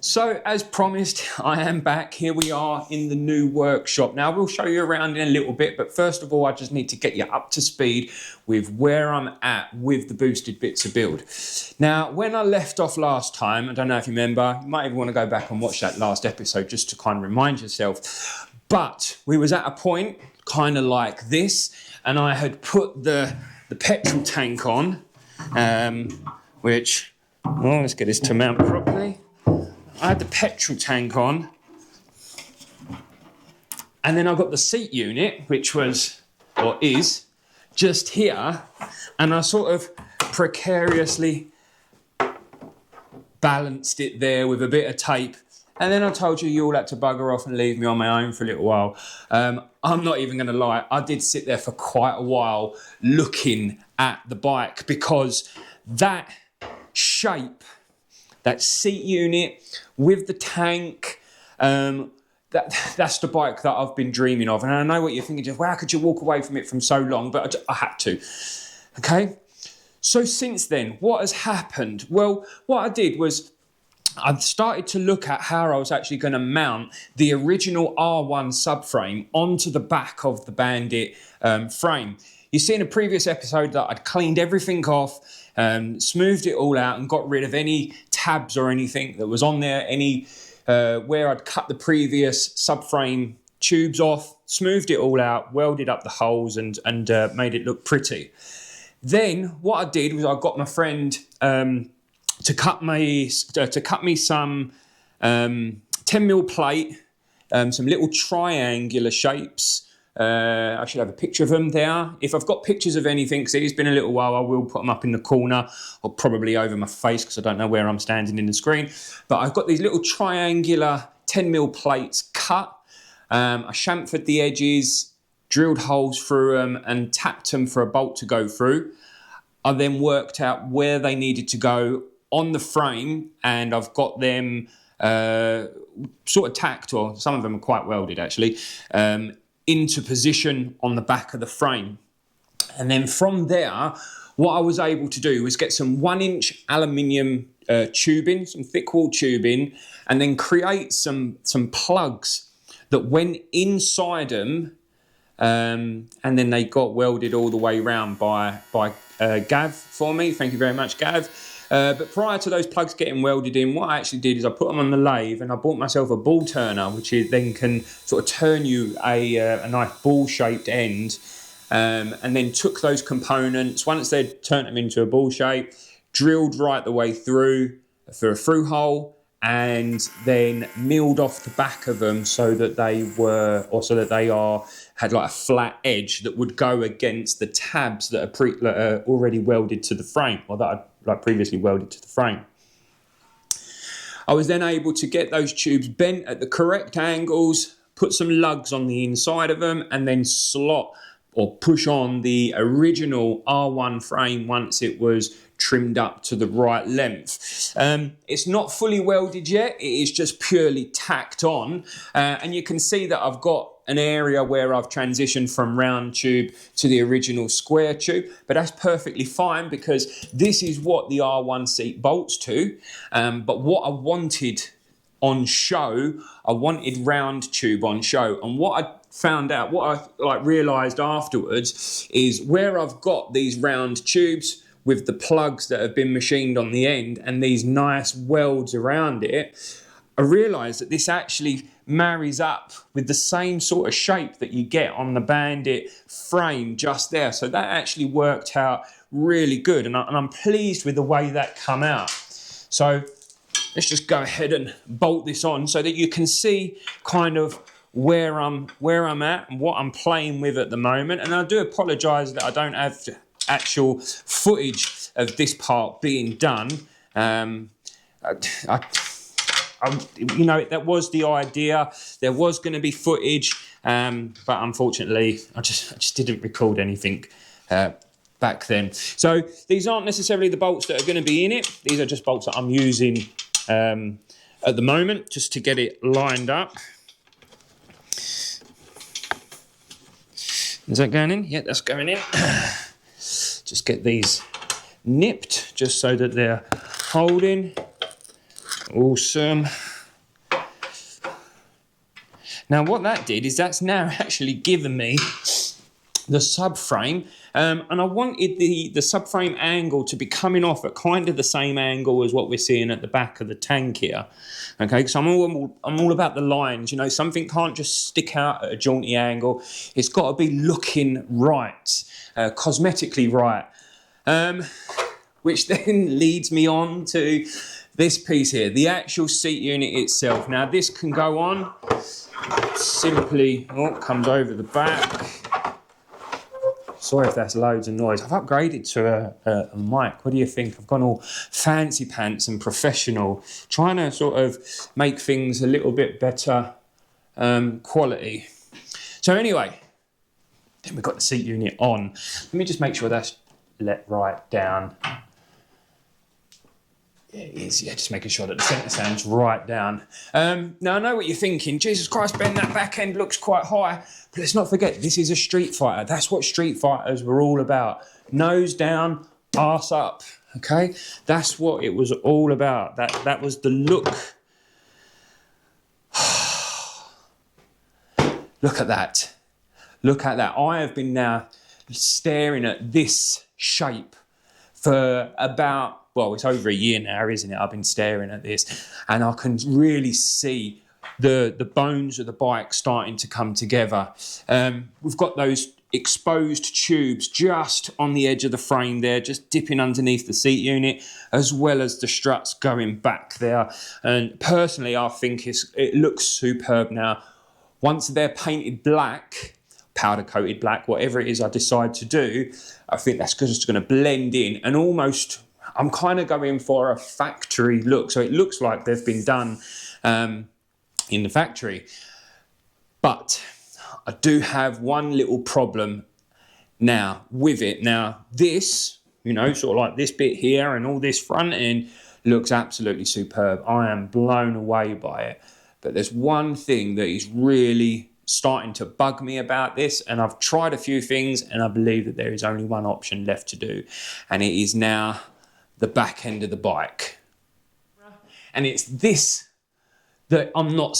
So as promised, I am back. Here we are in the new workshop. Now we'll show you around in a little bit, but first of all, I just need to get you up to speed with where I'm at with the boosted bits of build. Now, when I left off last time, I don't know if you remember, you might even want to go back and watch that last episode just to kind of remind yourself, but we was at a point kind of like this, and I had put the petrol tank on, which, well, let's get this to mount properly. I had the petrol tank on, and then I got the seat unit, which was, or is, just here, and I sort of precariously balanced it there with a bit of tape, and then I told you all had to bugger off and leave me on my own for a little while. I'm not even going to lie, I did sit there for quite a while looking at the bike, because that shape, that seat unit with the tank, that's the bike that I've been dreaming of. And I know what you're thinking, just, well, how could you walk away from it from so long? But I had to, okay? So since then, what has happened? Well, what I did was I started to look at how I was actually going to mount the original R1 subframe onto the back of the Bandit frame. You see in a previous episode that I'd cleaned everything off, smoothed it all out and got rid of any tabs or anything that was on there, where I'd cut the previous subframe tubes off, smoothed it all out, welded up the holes and made it look pretty. Then what I did was I got my friend to cut me some 10mm plate, some little triangular shapes. I should have a picture of them there. If I've got pictures of anything, because it's been a little while, I will put them up in the corner or probably over my face because I don't know where I'm standing in the screen. But I've got these little triangular 10mm plates cut. I chamfered the edges, drilled holes through them and tapped them for a bolt to go through. I then worked out where they needed to go on the frame, and I've got them sort of tacked, or some of them are quite welded actually, into position on the back of the frame. And then from there, what I was able to do was get some 1-inch aluminium tubing, some thick wall tubing, and then create some plugs that went inside them, and then they got welded all the way around by Gav for me. Thank you very much, Gav. But prior to those plugs getting welded in, what I actually did is I put them on the lathe and I bought myself a ball turner, which then can sort of turn you a nice ball-shaped end, and then took those components, once they'd turned them into a ball shape, drilled right the way through for a through hole, and then milled off the back of them so that they had like a flat edge that would go against the tabs that are already welded to the frame, or that I'd previously welded to the frame. I was then able to get those tubes bent at the correct angles, put some lugs on the inside of them, and then slot or push on the original R1 frame once it was trimmed up to the right length. It's not fully welded yet, it is just purely tacked on, and you can see that I've got an area where I've transitioned from round tube to the original square tube, but that's perfectly fine because this is what the R1 seat bolts to, but what I wanted on show, I wanted round tube on show, and what I found out, what I realised afterwards, is where I've got these round tubes with the plugs that have been machined on the end and these nice welds around it, I realised that this actually marries up with the same sort of shape that you get on the Bandit frame just there. So that actually worked out really good, and I'm pleased with the way that come out. So let's just go ahead and bolt this on so that you can see kind of where I'm at and what I'm playing with at the moment. And I do apologise that I don't have actual footage of this part being done. You know, that was the idea. There was going to be footage, but unfortunately, I just didn't record anything back then. So these aren't necessarily the bolts that are going to be in it. These are just bolts that I'm using at the moment, just to get it lined up. Is that going in? Yeah, that's going in. Just get these nipped, just so that they're holding. Awesome. Now what that did is that's now actually given me the subframe, and I wanted the subframe angle to be coming off at kind of the same angle as what we're seeing at the back of the tank here. Okay, because I'm all about the lines. You know, something can't just stick out at a jaunty angle. It's got to be looking right, cosmetically right. Which then leads me on to this piece here, the actual seat unit itself. Now this can go on simply, comes over the back. Sorry if that's loads of noise. I've upgraded to a mic. What do you think? I've gone all fancy pants and professional, trying to sort of make things a little bit better quality. So anyway, then we've got the seat unit on. Let me just make sure that's let right down. Yeah, it is, yeah, just making sure that the centre sounds right down. Now, I know what you're thinking. Jesus Christ, Ben, that back end looks quite high. But let's not forget, this is a Street Fighter. That's what Street Fighters were all about. Nose down, arse up, okay? That's what it was all about. That was the look. Look at that. Look at that. I have been now staring at this shape for about, well, it's over a year now, isn't it? I've been staring at this, and I can really see the bones of the bike starting to come together. We've got those exposed tubes just on the edge of the frame there, just dipping underneath the seat unit, as well as the struts going back there. And personally, I think it looks superb now. Once they're painted black, powder coated black, whatever it is I decide to do, I think that's just going to blend in, and almost I'm kind of going for a factory look. So it looks like they've been done in the factory. But I do have one little problem now with it. Now this, you know, sort of like this bit here and all this front end looks absolutely superb. I am blown away by it. But there's one thing that is really starting to bug me about this, and I've tried a few things, and I believe that there is only one option left to do, and it is now the back end of the bike. And it's this that I'm not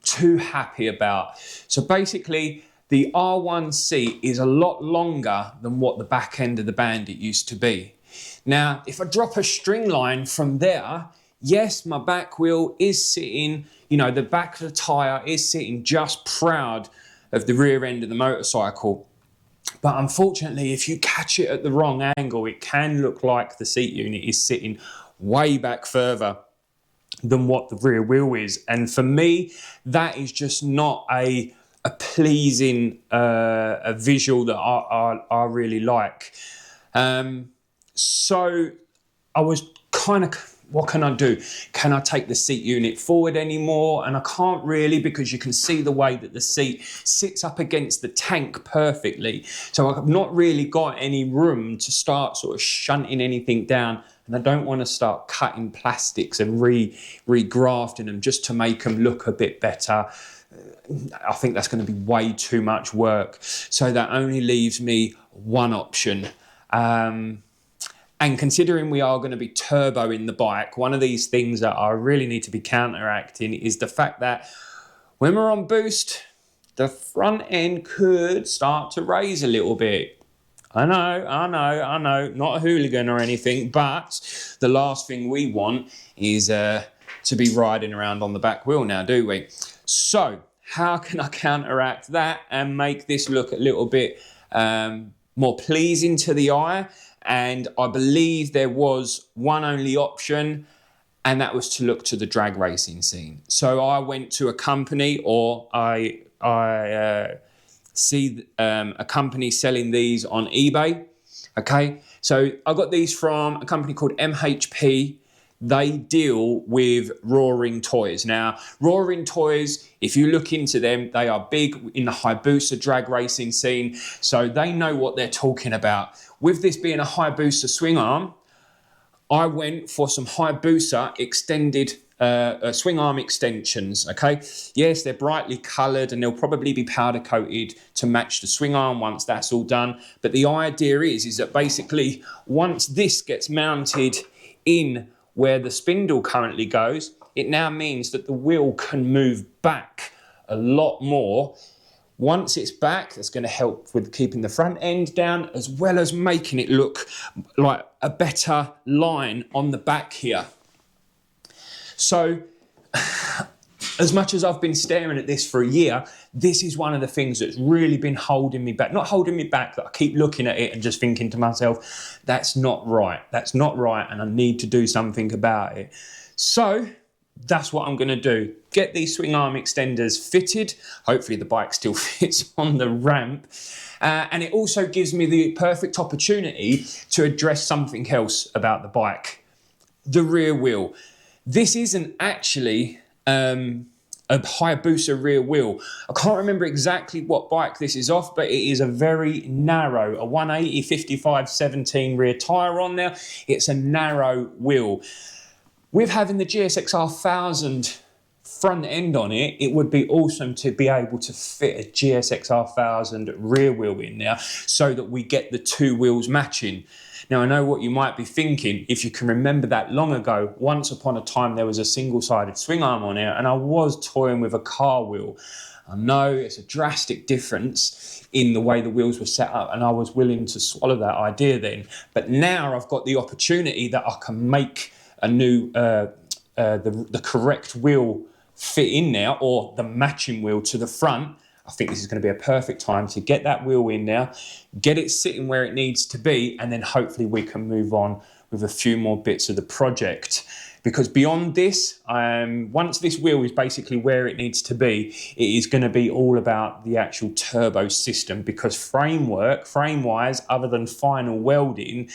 too happy about. So basically, the R1 seat is a lot longer than what the back end of the Bandit used to be. Now, if I drop a string line from there, yes, my back wheel is sitting, you know, the back of the tyre is sitting just proud of the rear end of the motorcycle. But unfortunately, if you catch it at the wrong angle, it can look like the seat unit is sitting way back further than what the rear wheel is. And for me, that is just not a pleasing a visual that I really like. So I was kind of, what can I do? Can I take the seat unit forward anymore? And I can't really, because you can see the way that the seat sits up against the tank perfectly. So I've not really got any room to start sort of shunting anything down. And I don't want to start cutting plastics and regrafting them just to make them look a bit better. I think that's going to be way too much work. So that only leaves me one option. And considering we are going to be turboing the bike, one of these things that I really need to be counteracting is the fact that when we're on boost, the front end could start to raise a little bit. I know, not a hooligan or anything, but the last thing we want is to be riding around on the back wheel now, do we? So how can I counteract that and make this look a little bit more pleasing to the eye? And I believe there was one only option, and that was to look to the drag racing scene. So I went to a company, or I see a company selling these on eBay. Okay, so I got these from a company called MHP. They deal with Roaring Toys. Now, Roaring Toys, if you look into them, they are big in the Hayabusa drag racing scene, so they know what they're talking about. With this being a Hayabusa swing arm, I went for some Hayabusa extended swing arm extensions, okay? Yes, they're brightly coloured and they'll probably be powder coated to match the swing arm once that's all done. But the idea is that basically once this gets mounted in where the spindle currently goes, it now means that the wheel can move back a lot more. Once it's back, that's going to help with keeping the front end down, as well as making it look like a better line on the back here. So, as much as I've been staring at this for a year, this is one of the things that's really been holding me back. Not holding me back, that I keep looking at it and just thinking to myself, that's not right. That's not right, and I need to do something about it. So, that's what I'm going to do. Get these swing arm extenders fitted. Hopefully the bike still fits on the ramp. And it also gives me the perfect opportunity to address something else about the bike. The rear wheel. This isn't actually a Hayabusa rear wheel. I can't remember exactly what bike this is off, but it is a very narrow, a 180 55/17 rear tyre on there. It's a narrow wheel. With having the GSX-R 1000 front end on it, it would be awesome to be able to fit a GSX-R 1000 rear wheel in there so that we get the two wheels matching. Now, I know what you might be thinking. If you can remember that long ago, once upon a time there was a single-sided swing arm on it, and I was toying with a car wheel. I know it's a drastic difference in the way the wheels were set up, and I was willing to swallow that idea then. But now I've got the opportunity that I can make a new, the correct wheel fit in there, or the matching wheel to the front. I think this is going to be a perfect time to get that wheel in there, get it sitting where it needs to be, and then hopefully we can move on with a few more bits of the project. Because beyond this, once this wheel is basically where it needs to be, it is going to be all about the actual turbo system, because frame-wise, other than final welding,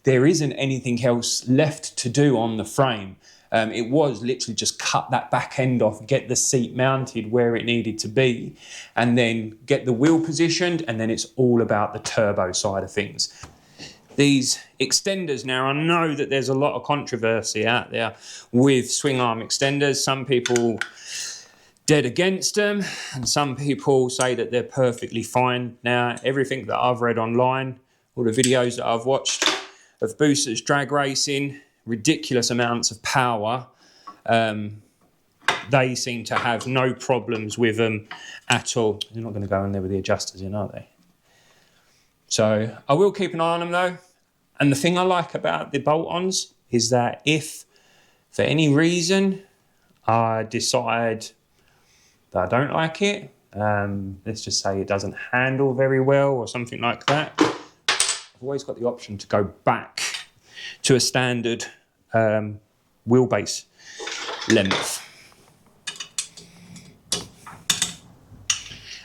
there isn't anything else left to do on the frame. It was literally just cut that back end off, get the seat mounted where it needed to be, and then get the wheel positioned, and then it's all about the turbo side of things. These extenders now, I know that there's a lot of controversy out there with swing arm extenders. Some people dead against them, and some people say that they're perfectly fine. Now, everything that I've read online, all the videos that I've watched of boosters drag racing, ridiculous amounts of power, they seem to have no problems with them at all. They're not going to go in there with the adjusters in, are they? So I will keep an eye on them though. And the thing I like about the bolt-ons is that if for any reason I decide that I don't like it, let's just say it doesn't handle very well or something like that, I've always got the option to go back to a standard wheelbase length.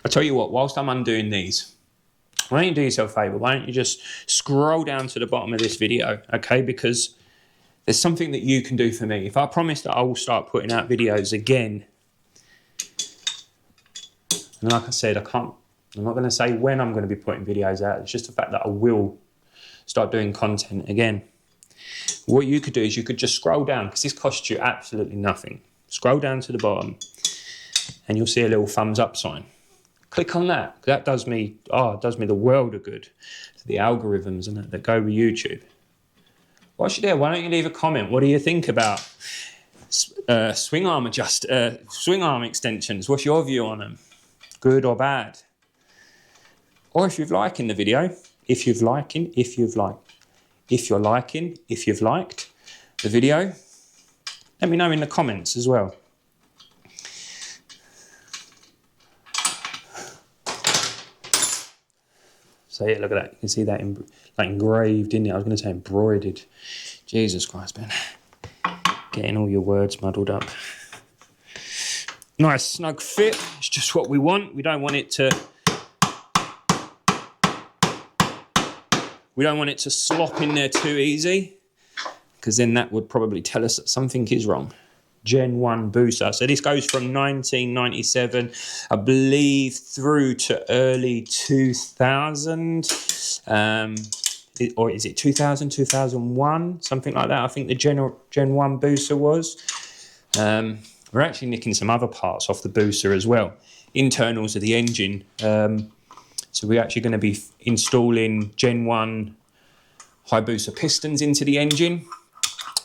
I'll tell you what, whilst I'm undoing these, why don't you do yourself a favour? Why don't you just scroll down to the bottom of this video, okay? Because there's something that you can do for me. If I promise that I will start putting out videos again, and like I said, I'm not going to say when I'm going to be putting videos out. It's just the fact that I will start doing content again. What you could do is you could just scroll down, because this costs you absolutely nothing. Scroll down to the bottom and you'll see a little thumbs up sign. Click on that. That does me, it does me the world of good to the algorithms and that go with YouTube. Whilst you're there, why don't you leave a comment? What do you think about swing arm extensions? What's your view on them? Good or bad? Or if you've liked the video, if you're liking the video, let me know in the comments as well. So yeah, look at that. You can see that engraved in there. I was going to say embroidered. Jesus Christ, man. Getting all your words muddled up. Nice snug fit. It's just what we want. We don't want it to slop in there too easy, because then that would probably tell us that something is wrong. Gen 1 booster. So this goes from 1997, I believe, through to early 2000. Or is it 2000, 2001? Something like that. I think the Gen 1 booster was. We're actually nicking some other parts off the booster as well. Internals of the engine. So we're actually going to be installing Gen 1 Hayabusa pistons into the engine.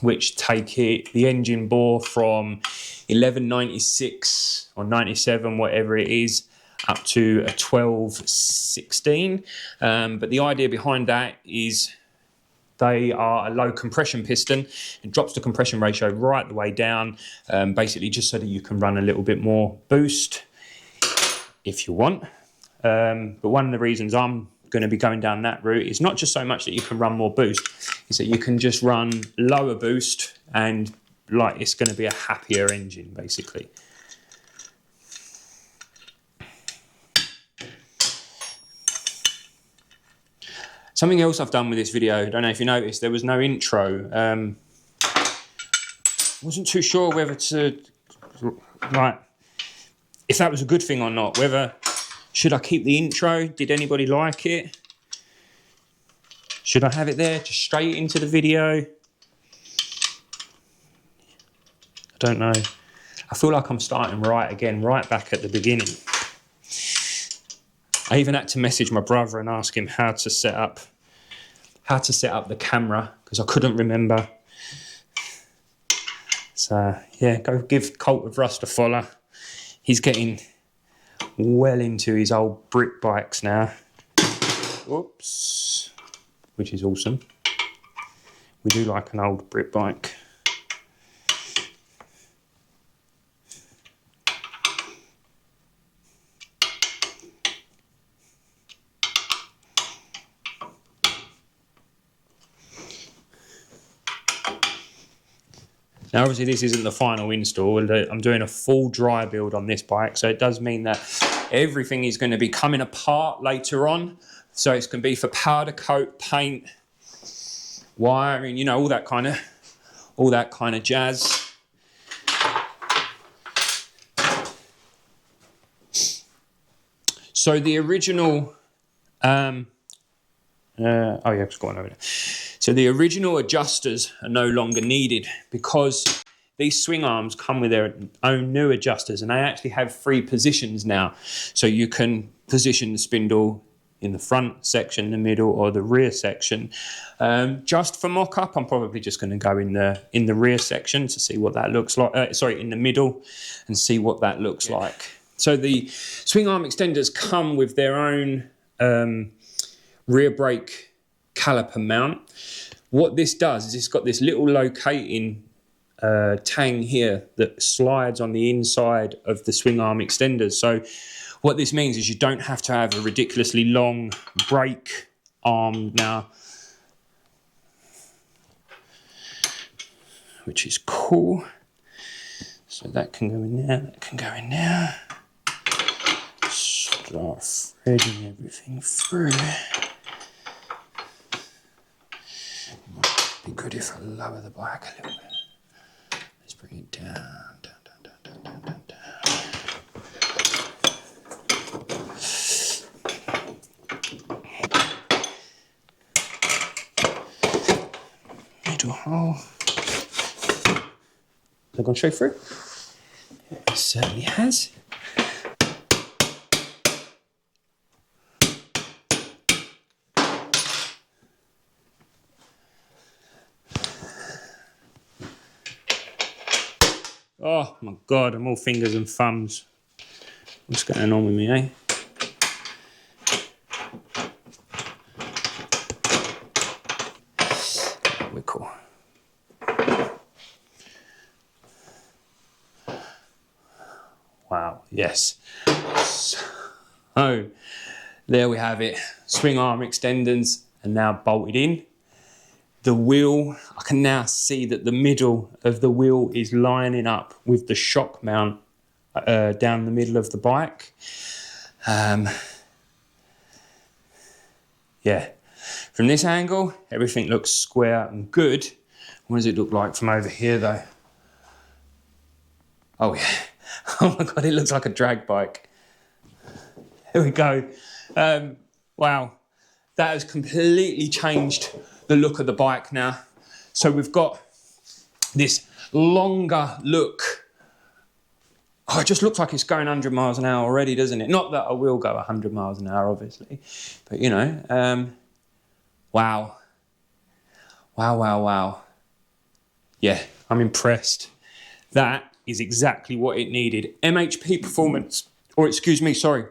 which take the engine bore from 1196 or 97, whatever it is, up to a 1216. But the idea behind that is they are a low compression piston. It drops the compression ratio right the way down, basically just so that you can run a little bit more boost if you want. But one of the reasons I'm going to be going down that route is not just so much that you can run more boost, is that you can just run lower boost and like it's going to be a happier engine basically. Something else I've done with this video, I don't know if you noticed, there was no intro. Wasn't too sure whether to, like, if that was a good thing or not, whether, should I keep the intro? Did anybody like it? Should I have it there, just straight into the video? I don't know. I feel like I'm starting right again, right back at the beginning. I even had to message my brother and ask him how to set up the camera because I couldn't remember. So yeah, go give Colt with Rust a follow. He's getting well into his old brick bikes now. Whoops, which is awesome. We do like an old brick bike. Now obviously this isn't the final install, I'm doing a full dry build on this bike, so it does mean that everything is going to be coming apart later on. So it's going to be for powder coat, paint, wiring, you know, all that kind of jazz. So the original, oh yeah, it's gone over there. So the original adjusters are no longer needed because these swing arms come with their own new adjusters and they actually have 3 positions now. So you can position the spindle in the front section, the middle or the rear section. Just for mock-up, I'm probably just going to go in the rear section to see what that looks like. In the middle and see what that looks like. So the swing arm extenders come with their own rear brake caliper mount. What this does is it's got this little locating tang here that slides on the inside of the swing arm extenders. So what this means is you don't have to have a ridiculously long brake arm now, which is cool. So that can go in there, that can go in there. Start threading everything through. Be good if I lower the bike a little bit. Let's bring it down, down, down, down, down, down, down. Middle hole. Has it gone straight through? It certainly has. Oh my God, I'm all fingers and thumbs. What's going on with me, eh? We're cool. Wow, yes. So, there we have it. Swing arm extenders are now bolted in. The wheel, I can now see that the middle of the wheel is lining up with the shock mount down the middle of the bike. Yeah, from this angle, everything looks square and good. What does it look like from over here though? Oh yeah, oh my God, it looks like a drag bike. Here we go. Wow, that has completely changed the look of the bike now. So we've got this longer look. Oh, it just looks like it's going 100 miles an hour already, doesn't it? Not that I will go 100 miles an hour, obviously, but you know, wow. Wow, wow, wow. Yeah, I'm impressed. That is exactly what it needed. MHP Performance, or excuse me, sorry.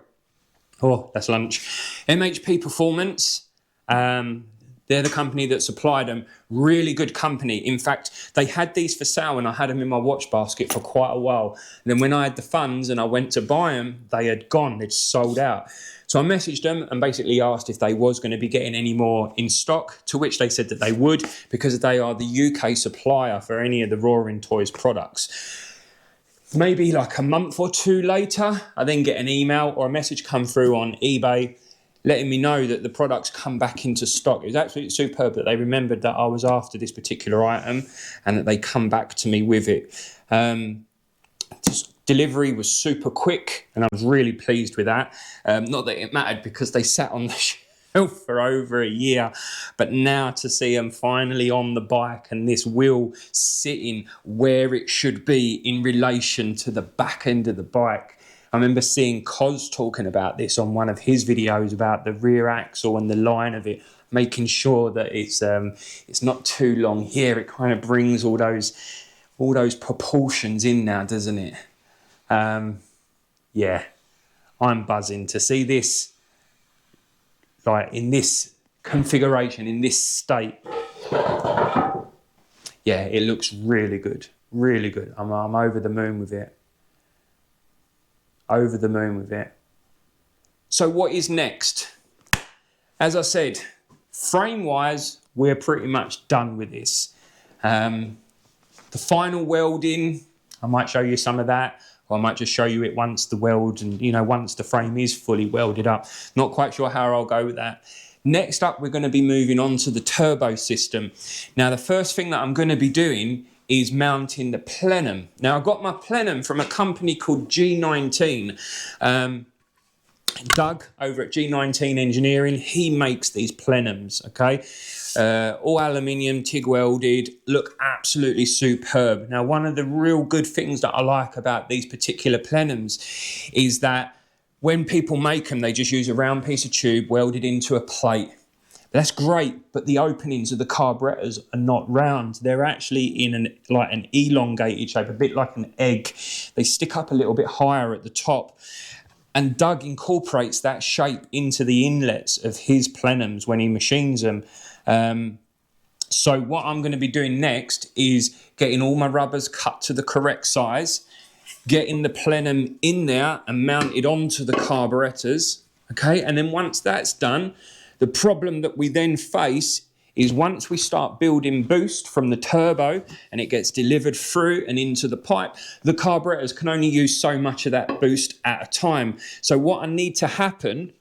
Oh, that's lunch. MHP Performance, they're the company that supplied them. Really good company. In fact, they had these for sale and I had them in my watch basket for quite a while. And then when I had the funds and I went to buy them, they had gone, they'd sold out. So I messaged them and basically asked if they was going to be getting any more in stock, to which they said that they would, because they are the UK supplier for any of the Roaring Toys products. Maybe like a month or two later, I then get an email or a message come through on eBay letting me know that the products come back into stock. It was absolutely superb that they remembered that I was after this particular item and that they come back to me with it. Delivery was super quick and I was really pleased with that. Not that it mattered because they sat on the shelf for over a year, but now to see them finally on the bike and this wheel sitting where it should be in relation to the back end of the bike. I remember seeing Cos talking about this on one of his videos about the rear axle and the line of it, making sure that it's not too long here. It kind of brings all those proportions in now, doesn't it? Yeah, I'm buzzing to see this like in this configuration, in this state. Yeah, it looks really good, really good. I'm over the moon with it. Over the moon with it. So what is next? As I said, frame-wise, we're pretty much done with this. The final welding, I might show you some of that, or I might just show you it once the weld and, once the frame is fully welded up. Not quite sure how I'll go with that. Next up, we're going to be moving on to the turbo system. Now, the first thing that I'm going to be doing is mounting the plenum. Now, I got my plenum from a company called G19. Doug over at G19 Engineering, he makes these plenums, okay? All aluminium, TIG welded, look absolutely superb. Now, one of the real good things that I like about these particular plenums is that when people make them, they just use a round piece of tube welded into a plate. That's great, but the openings of the carburetors are not round. They're actually in an elongated shape, a bit like an egg. They stick up a little bit higher at the top. And Doug incorporates that shape into the inlets of his plenums when he machines them. So what I'm going to be doing next is getting all my rubbers cut to the correct size, getting the plenum in there and mounted onto the carburetors. Okay, and then once that's done, the problem that we then face is once we start building boost from the turbo and it gets delivered through and into the pipe, the carburetors can only use so much of that boost at a time. So what I need to happen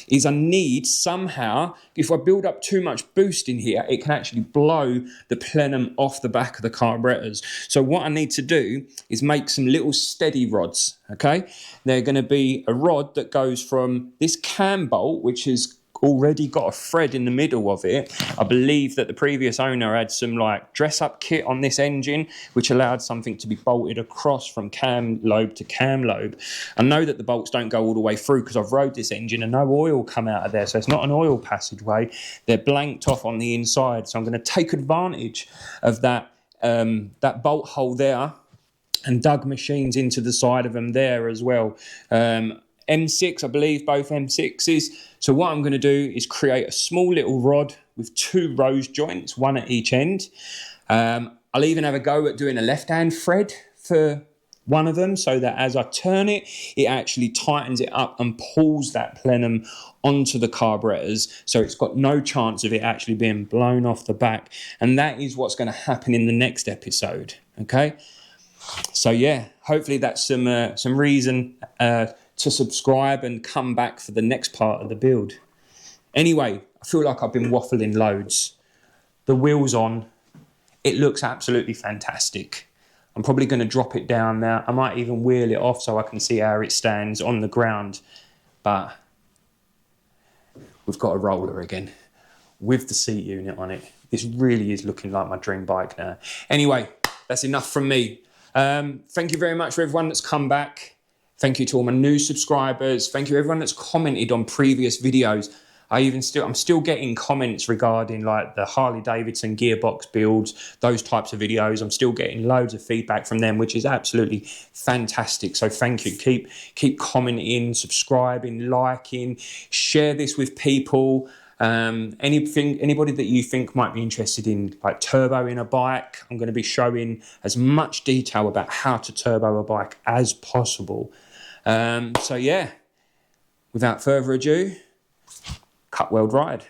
is I need somehow, if I build up too much boost in here, it can actually blow the plenum off the back of the carburetors. So what I need to do is make some little steady rods, okay? They're going to be a rod that goes from this cam bolt, which is already got a thread in the middle of it. I believe that the previous owner had some dress-up kit on this engine, which allowed something to be bolted across from cam lobe to cam lobe. I know that the bolts don't go all the way through because I've rode this engine and no oil come out of there, so it's not an oil passageway. They're blanked off on the inside, so I'm going to take advantage of that bolt hole there and dug machines into the side of them there as well. M6, I believe, both M6s. So what I'm going to do is create a small little rod with 2 rose joints, one at each end. I'll even have a go at doing a left-hand thread for one of them so that as I turn it, it actually tightens it up and pulls that plenum onto the carburetors. So it's got no chance of it actually being blown off the back. And that is what's going to happen in the next episode, okay? So yeah, hopefully that's some reason to subscribe and come back for the next part of the build. Anyway, I feel like I've been waffling loads. The wheel's on. It looks absolutely fantastic. I'm probably going to drop it down now. I might even wheel it off so I can see how it stands on the ground. But we've got a roller again with the seat unit on it. This really is looking like my dream bike now. Anyway, that's enough from me. Thank you very much for everyone that's come back. Thank you to all my new subscribers. Thank you everyone that's commented on previous videos. I'm still getting comments regarding like the Harley Davidson gearbox builds, those types of videos. I'm still getting loads of feedback from them, which is absolutely fantastic. So thank you. Keep commenting, subscribing, liking, share this with people. Anybody that you think might be interested in like turboing a bike, I'm going to be showing as much detail about how to turbo a bike as possible. So yeah, without further ado, cut weld ride.